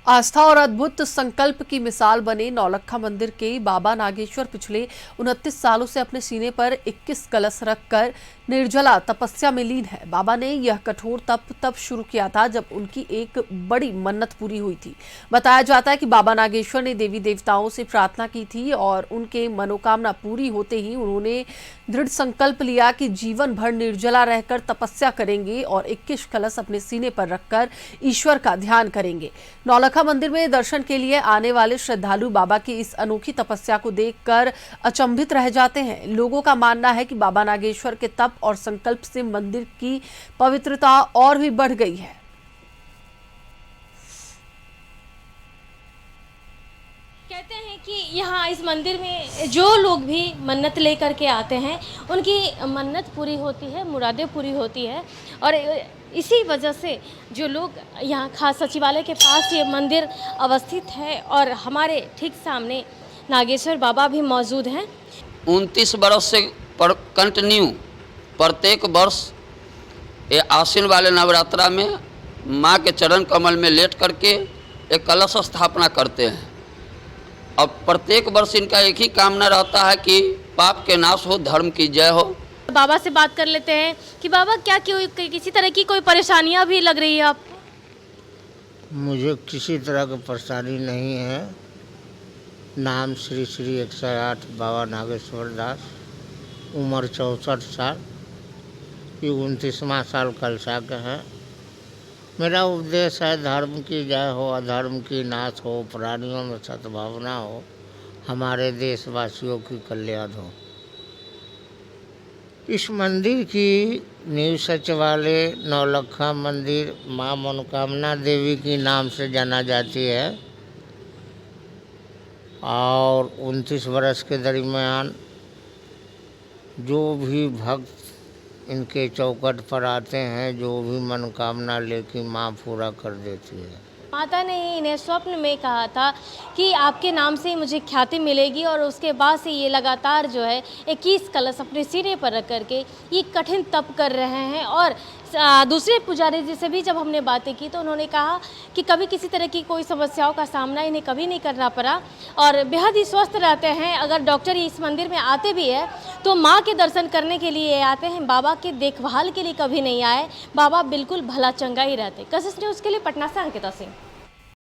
आस्था और अद्भुत संकल्प की मिसाल बने नौलक्खा मंदिर के बाबा नागेश्वर पिछले 29 सालों से अपने सीने पर 21 कलश रखकर निर्जला तपस्या में लीन है। बाबा ने यह कठोर तप तब शुरू किया था जब उनकी एक बड़ी मन्नत पूरी हुई थी। बताया जाता है कि बाबा नागेश्वर ने देवी देवताओं से प्रार्थना की थी और उनके मनोकामना पूरी होते ही उन्होंने दृढ़ संकल्प लिया कि जीवन भर निर्जला रहकर तपस्या करेंगे और 21 कलश अपने सीने पर रखकर ईश्वर का ध्यान करेंगे। नौलक्खा मंदिर में दर्शन के लिए आने वाले श्रद्धालु बाबा की इस अनोखी तपस्या को देखकर अचंभित रह जाते हैं। लोगों का मानना है कि बाबा नागेश्वर के तप और संकल्प से मंदिर की पवित्रता और भी बढ़ गई है। कहते हैं कि यहाँ इस मंदिर में जो लोग भी मन्नत लेकर के आते हैं उनकी मन्नत पूरी होती है, मुरादें पूरी होती है। और इसी वजह से जो लोग यहाँ खास सचिवालय के पास ये मंदिर अवस्थित है और हमारे ठीक सामने नागेश्वर बाबा भी मौजूद हैं। 29 बरस से कंटिन्यू प्रत्येक वर्ष ये आश्विन वाले नवरात्रा में माँ के चरण कमल में लेट करके एक कलश स्थापना करते हैं। अब प्रत्येक वर्ष इनका एक ही कामना रहता है कि पाप के नाश हो, धर्म की जय हो। बाबा से बात कर लेते हैं कि बाबा क्या किसी तरह की कोई परेशानियां भी लग रही है आपको? मुझे किसी तरह की परेशानी नहीं है। नाम श्री श्री 108 बाबा नागेश्वर दास, उम्र 64 साल, ये 29वां साल कलशा के हैं। मेरा उपदेश है धर्म की जय हो, अधर्म की नाश हो, प्राणियों में सद्भावना हो, हमारे देशवासियों की कल्याण हो। इस मंदिर की नींव सचिवालय नौलक्खा मंदिर माँ मनोकामना देवी के नाम से जाना जाती है और 29 वर्ष के दरमियान जो भी भक्त इनके चौखट पर आते हैं, जो भी मनोकामना लेके माँ पूरा कर देती है। माता ने इन्हें स्वप्न में कहा था कि आपके नाम से मुझे ख्याति मिलेगी और उसके बाद से ये लगातार जो है 21 कलश अपने सिरे पर रख करके ये कठिन तप कर रहे हैं। और दूसरे पुजारी जी से भी जब हमने बातें की तो उन्होंने कहा कि कभी किसी तरह की कोई समस्याओं का सामना इन्हें कभी नहीं करना पड़ा और बेहद ही स्वस्थ रहते हैं। अगर डॉक्टर इस मंदिर में आते भी है तो माँ के दर्शन करने के लिए आते हैं, बाबा के देखभाल के लिए कभी नहीं आए। बाबा बिल्कुल भला चंगा ही रहते। कशिश न्यूज़ के लिए पटना से अंकिता सिंह।